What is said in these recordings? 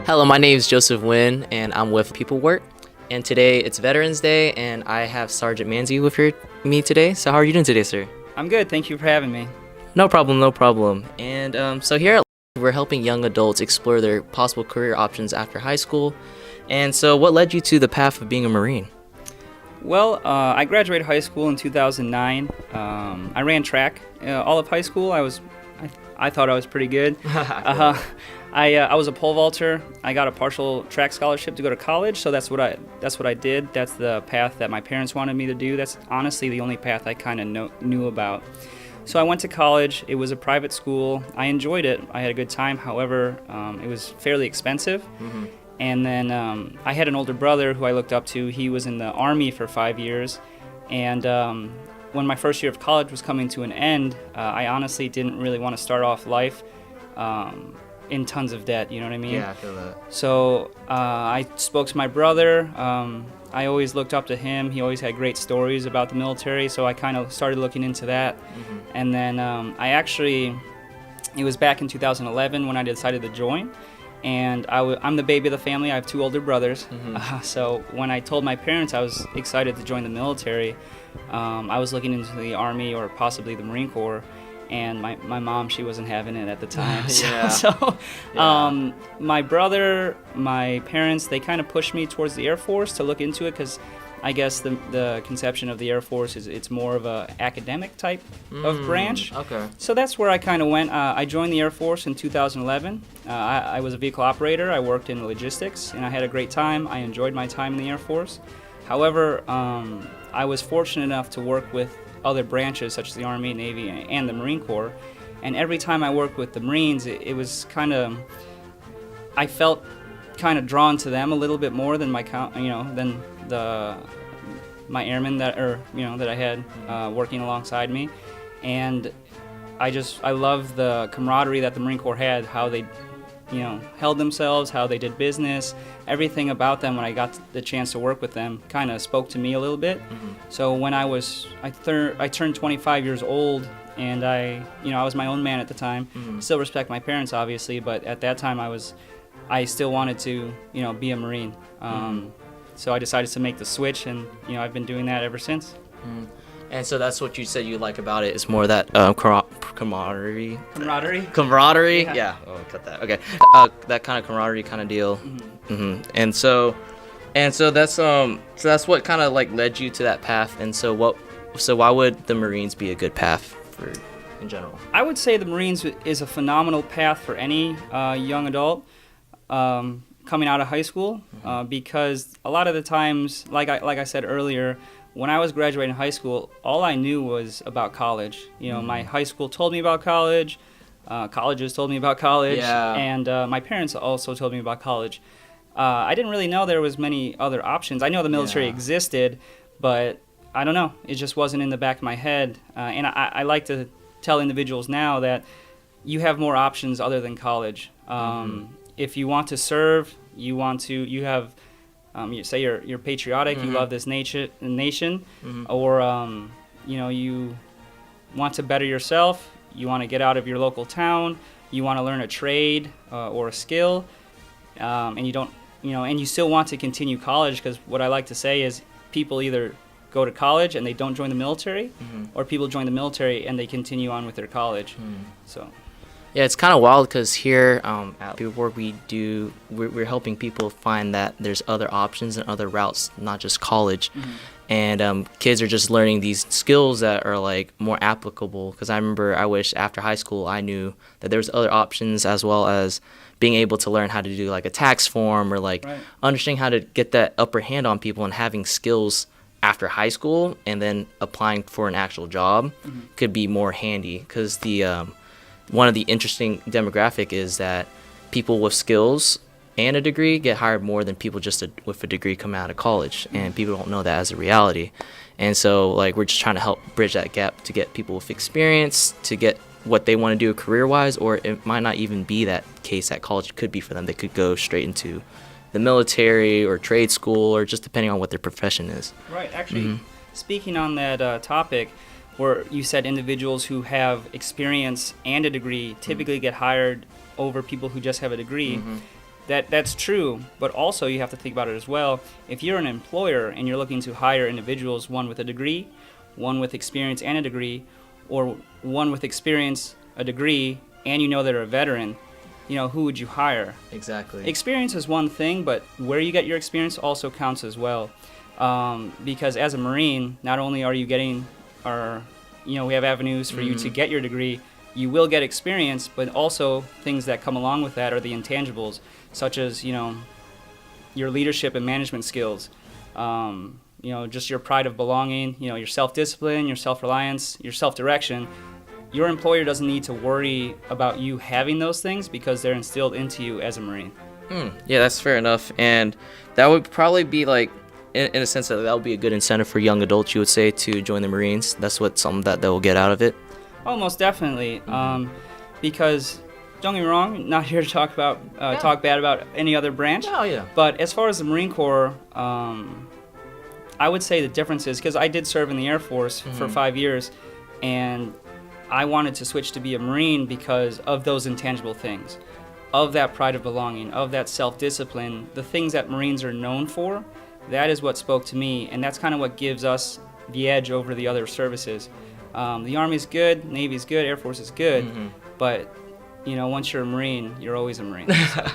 Hello, my name is Joseph Nguyen, and I'm with Pepelwerk. And today it's Veterans Day, and I have Sergeant Manzie with me today. So how are you doing today, sir? I'm good. Thank you for having me. No problem, no problem. And so here at we're helping young adults explore their possible career options after high school. And so what led you to the path of being a Marine? Well, I graduated high school in 2009. I ran track all of high school. I thought I was pretty good. I was a pole vaulter. I got a partial track scholarship to go to college, so that's what I did. That's the path that my parents wanted me to do. That's honestly the only path I kind of knew about. So I went to college. It was a private school. I enjoyed it. I had a good time. However, it was fairly expensive. Mm-hmm. And then I had an older brother who I looked up to. He was in the Army for 5 years. And when my first year of college was coming to an end, I honestly didn't really want to start off life in tons of debt, you know what I mean? Yeah, I feel that. So I spoke to my brother. I always looked up to him. He always had great stories about the military, so I kind of started looking into that. Mm-hmm. And then it was back in 2011 when I decided to join. And I'm the baby of the family. I have two older brothers. Mm-hmm. So when I told my parents I was excited to join the military, I was looking into the Army or possibly the Marine Corps. And my mom, she wasn't having it at the time. My brother, my parents, they kind of pushed me towards the Air Force to look into it because I guess the conception of the Air Force is it's more of a academic type of branch. Okay. So that's where I kind of went. I joined the Air Force in 2011. I was a vehicle operator. I worked in logistics, and I had a great time. I enjoyed my time in the Air Force. However, I was fortunate enough to work with other branches such as the Army, Navy, and the Marine Corps. And every time I worked with the Marines, it was kind of, I felt kind of drawn to them a little bit more than my airmen that I had working alongside me. And I love the camaraderie that the Marine Corps had, how they held themselves, how they did business. Everything about them when I got the chance to work with them kind of spoke to me a little bit. Mm-hmm. So when I turned 25 years old, and I was my own man at the time. Mm-hmm. Still respect my parents, obviously, but at that time I still wanted to be a Marine. So I decided to make the switch, and I've been doing that ever since. Mm. And so that's what you said you like about it. It's more that camaraderie. Camaraderie. Yeah. Oh, cut that. Okay. That kind of camaraderie kind of deal. Mm-hmm. Mm-hmm. And so that's what kind of like led you to that path. And so why would the Marines be a good path for in general? I would say the Marines is a phenomenal path for any young adult coming out of high school, because a lot of the times, like I said earlier, when I was graduating high school, all I knew was about college. My high school told me about college, colleges told me about college, and my parents also told me about college. I didn't really know there was many other options. I know the military existed, but I don't know. It just wasn't in the back of my head. And I like to tell individuals now that you have more options other than college. If you want to serve, you have. You say you're patriotic, you love this nation, or you want to better yourself, you want to get out of your local town, you want to learn a trade or a skill, and you still want to continue college, because what I like to say is people either go to college and they don't join the military, or people join the military and they continue on with their college. So. Yeah, it's kind of wild because here at Pepelwerk we're helping people find that there's other options and other routes, not just college. Mm-hmm. And kids are just learning these skills that are like more applicable. Because I wish after high school I knew that there's other options, as well as being able to learn how to do like a tax form, or like understanding how to get that upper hand on people, and having skills after high school and then applying for an actual job could be more handy. Because one of the interesting demographic is that people with skills and a degree get hired more than people just with a degree coming out of college, and people don't know that as a reality. And so like we're just trying to help bridge that gap to get people with experience to get what they want to do career-wise, or it might not even be that case at college. It could be for them. They could go straight into the military or trade school, or just depending on what their profession is. Right. Actually, speaking on that topic, where you said individuals who have experience and a degree typically get hired over people who just have a degree. That's true, but also you have to think about it as well. If you're an employer and you're looking to hire individuals, one with a degree, one with experience and a degree, or one with experience, a degree, and you know they're a veteran, who would you hire? Exactly. Experience is one thing, but where you get your experience also counts as well. Because as a Marine, not only are you getting we have avenues for you to get your degree, you will get experience, but also things that come along with that are the intangibles, such as, your leadership and management skills, just your pride of belonging, your self-discipline, your self-reliance, your self-direction. Your employer doesn't need to worry about you having those things because they're instilled into you as a Marine. Yeah, that's fair enough. And that would probably be like, in a sense, that would be a good incentive for young adults, you would say, to join the Marines. That's something that they'll get out of it. Oh, most definitely. Because, don't get me wrong, I'm not here to talk bad about any other branch. Oh, yeah. But as far as the Marine Corps, I would say the difference is, because I did serve in the Air Force for 5 years, and I wanted to switch to be a Marine because of those intangible things, of that pride of belonging, of that self-discipline, the things that Marines are known for. That is what spoke to me, and that's kind of what gives us the edge over the other services. The Army's good, Navy's good, Air Force is good, but once you're a Marine, you're always a Marine. So.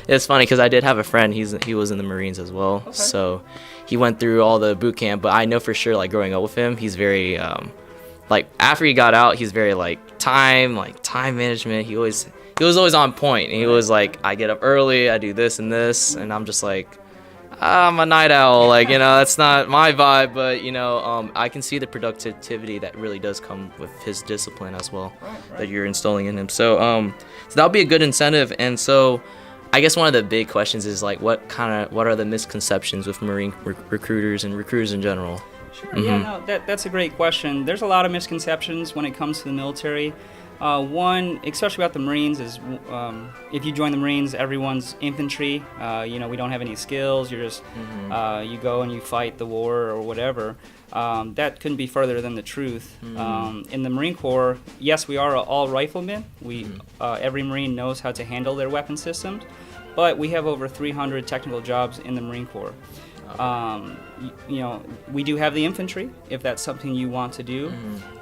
It's funny because I did have a friend. He was in the Marines as well, okay. So he went through all the boot camp. But I know for sure, like growing up with him, he's very after he got out, he's very time management. He was always on point. And he was like, I get up early, I do this and this, and I'm just like, I'm a night owl, that's not my vibe, but, I can see the productivity that really does come with his discipline as well, right. That you're installing in him. So that'll be a good incentive. And so I guess one of the big questions is, what are the misconceptions with Marine recruiters and recruiters in general? Sure, yeah, no, that's a great question. There's a lot of misconceptions when it comes to the military. One, especially about the Marines, is if you join the Marines, everyone's infantry. We don't have any skills. You're just you go and you fight the war or whatever. That couldn't be further than the truth. In the Marine Corps, yes, we are all riflemen. Every Marine knows how to handle their weapon systems, but we have over 300 technical jobs in the Marine Corps. We do have the infantry if that's something you want to do,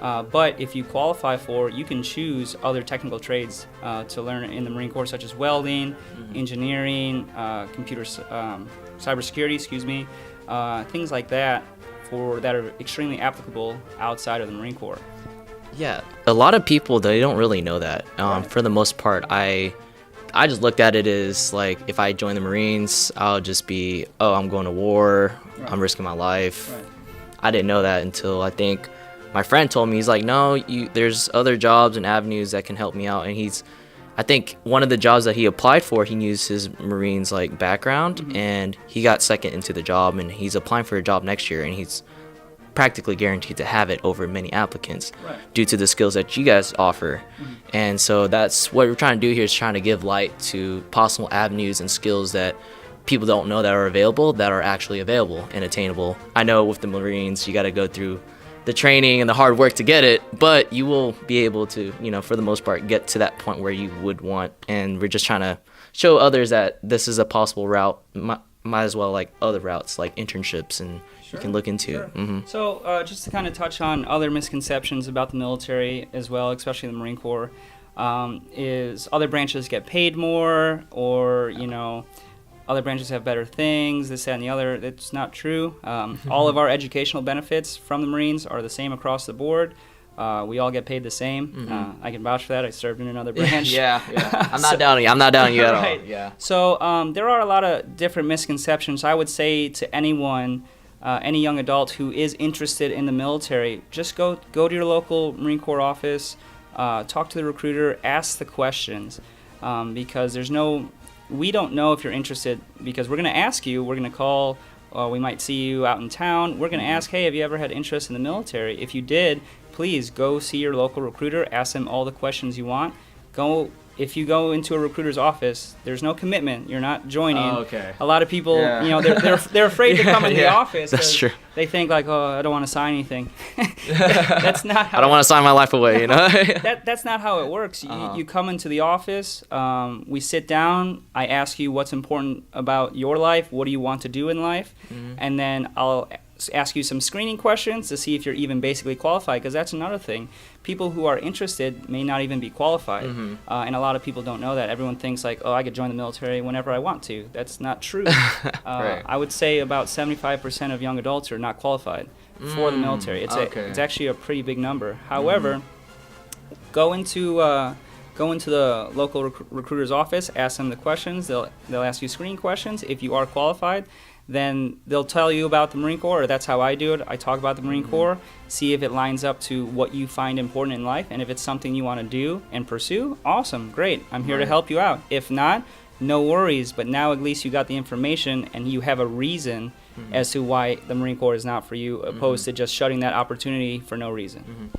but if you qualify for, you can choose other technical trades to learn in the Marine Corps, such as welding, engineering, cybersecurity, things like that that are extremely applicable outside of the Marine Corps. Yeah, a lot of people, they don't really know that. For the most part, I just looked at it as if I join the Marines, I'll just be, I'm going to war, I'm risking my life. I didn't know that until I think my friend told me. He's like, no, there's other jobs and avenues that can help me out. And I think one of the jobs that he applied for, he used his Marines background, and he got second into the job, and he's applying for a job next year, and he's practically guaranteed to have it over many applicants due to the skills that you guys offer. And so that's what we're trying to do here, is trying to give light to possible avenues and skills that people don't know that are available, that are actually available and attainable. I know with the Marines, you got to go through the training and the hard work to get it, but you will be able to, for the most part, get to that point where you would want. And we're just trying to show others that this is a possible route, might as well other routes like internships and you can look into. Sure. So just to kind of touch on other misconceptions about the military as well, especially the Marine Corps, is other branches get paid more, or other branches have better things, this, that, and the other. It's not true. All of our educational benefits from the Marines are the same across the board. We all get paid the same. I can vouch for that. I served in another branch. Yeah. I'm not down you. I'm not down you at all. Yeah. So there are a lot of different misconceptions. I would say to anyone, any young adult who is interested in the military, just go to your local Marine Corps office, talk to the recruiter, ask the questions, because we don't know if you're interested, because we're going to ask you, we're going to call, we might see you out in town, we're going to ask, hey, have you ever had interest in the military? If you did, please go see your local recruiter, ask them all the questions you want. Go if you go into a recruiter's office, there's no commitment. You're not joining. Oh, okay. A lot of people, Yeah. you know, they're afraid to come in the office. That's true. They think like, oh, I don't want to sign anything. That's not how. I don't want to sign my life away, you know. That's not how it works. You come into the office. We sit down. I ask you what's important about your life. What do you want to do in life? And then I'll ask you some screening questions to see if you're even basically qualified, because that's another thing. People who are interested may not even be qualified, and a lot of people don't know that. Everyone thinks like, oh, I could join the military whenever I want to. That's not true. Right. I would say about 75% of young adults are not qualified for the military. It's actually a pretty big number. However, go into the local recruiter's office, ask them the questions. They'll ask you screening questions. If you are qualified, then they'll tell you about the Marine Corps, or that's how I do it. I talk about the Marine Corps, see if it lines up to what you find important in life, and if it's something you want to do and pursue, awesome, great. I'm here to help you out. If not, no worries, but now at least you got the information and you have a reason as to why the Marine Corps is not for you, opposed to just shutting that opportunity for no reason.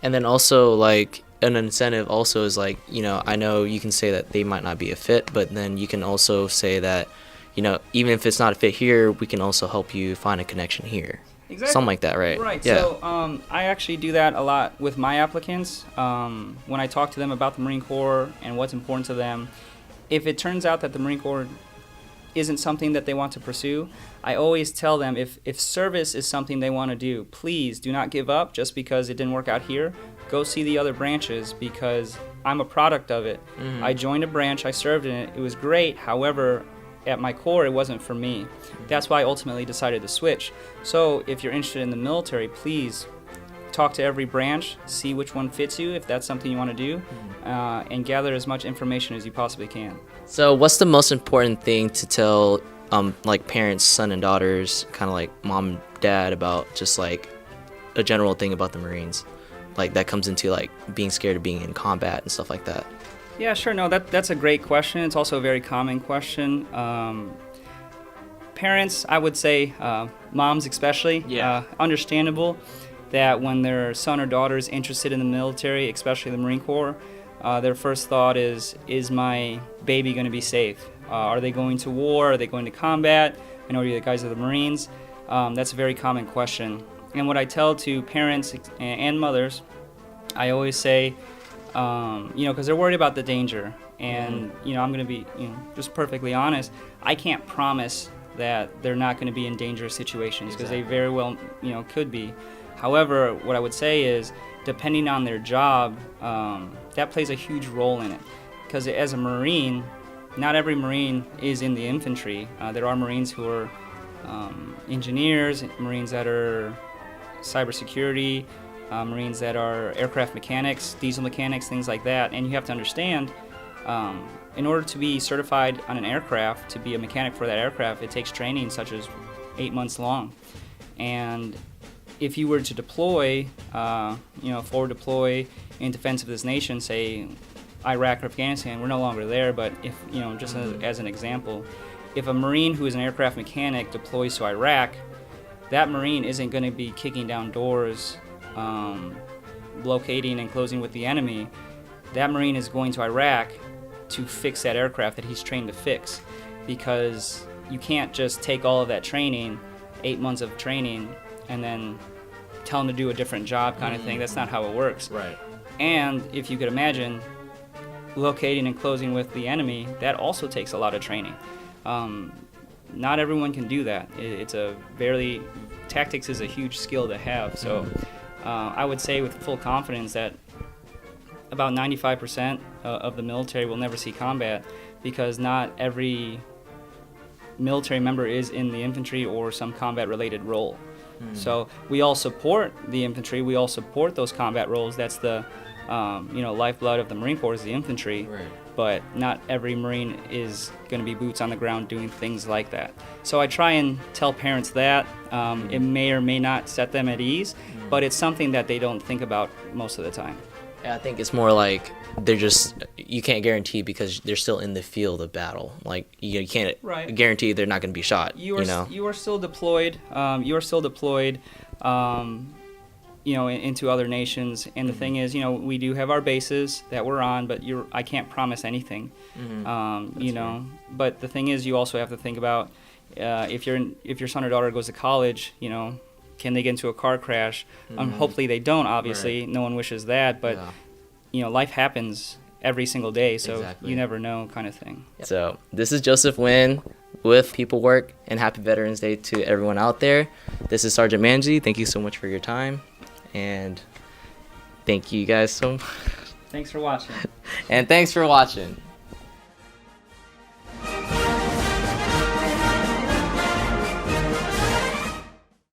And then also, like, an incentive also is like, you know, I know you can say that they might not be a fit, but then you can also say that, you know, even if it's not a fit here, we can also help you find a connection here. Exactly. Something like that, right? Right. Yeah. So I actually do that a lot with my applicants. When I talk to them about the Marine Corps and what's important to them, if it turns out that the Marine Corps isn't something that they want to pursue, I always tell them if service is something they want to do, please do not give up just because it didn't work out here. Go see the other branches, because I'm a product of it. I joined a branch, I served in it, it was great. However, at my core, it wasn't for me. That's why I ultimately decided to switch. So if you're interested in the military, please talk to every branch, see which one fits you, if that's something you want to do, and gather as much information as you possibly can. So what's the most important thing to tell like parents, son and daughters, kind of like mom and dad, about just like a general thing about the Marines, like that comes into like being scared of being in combat and stuff like that? Yeah, sure. No, that's a great question. It's also a very common question. Parents, I would say, moms especially, understandable that when their son or daughter is interested in the military, especially the Marine Corps, their first thought is my baby going to be safe? Are they going to war? Are they going to combat? I know you guys are the Marines. That's a very common question. And what I tell to parents and mothers, I always say, because they're worried about the danger. And, I'm going to be, just perfectly honest, I can't promise that they're not going to be in dangerous situations, because they very well, could be. However, what I would say is, depending on their job, that plays a huge role in it. Because as a Marine, not every Marine is in the infantry. There are Marines who are engineers, Marines that are cybersecurity, Marines that are aircraft mechanics, diesel mechanics, things like that. And you have to understand, in order to be certified on an aircraft, to be a mechanic for that aircraft, it takes training such as 8 months long. And if you were to deploy, forward deploy in defense of this nation, say Iraq or Afghanistan, we're no longer there, but if, just as an example, if a Marine who is an aircraft mechanic deploys to Iraq, that Marine isn't going to be kicking down doors, locating and closing with the enemy. That Marine is going to Iraq to fix that aircraft that he's trained to fix, because you can't just take all of that training, 8 months of training, and then tell him to do a different job kind of thing. That's not how it works. Right. And if you could imagine, locating and closing with the enemy, that also takes a lot of training. Not everyone can do that. Tactics is a huge skill to have. So I would say with full confidence that about 95% of the military will never see combat, because not every military member is in the infantry or some combat-related role. So we all support the infantry. We all support those combat roles. That's the lifeblood of the Marine Corps is the infantry. Right. But not every Marine is going to be boots on the ground doing things like that. So I try and tell parents that. It may or may not set them at ease, but it's something that they don't think about most of the time. I think it's more like you can't guarantee, because they're still in the field of battle. Like you can't guarantee they're not going to be shot. You are still deployed. into other nations. And the thing is, we do have our bases that we're on, but I can't promise anything. But the thing is, you also have to think about if your son or daughter goes to college, can they get into a car crash? Hopefully they don't, obviously. Right. No one wishes that, but life happens every single day, so you never know, kind of thing. So this is Joseph Wynn with Pepelwerk, and happy Veterans Day to everyone out there. This is Sergeant Manzie. Thank you so much for your time, and thank you guys so much. Thanks for watching. And thanks for watching.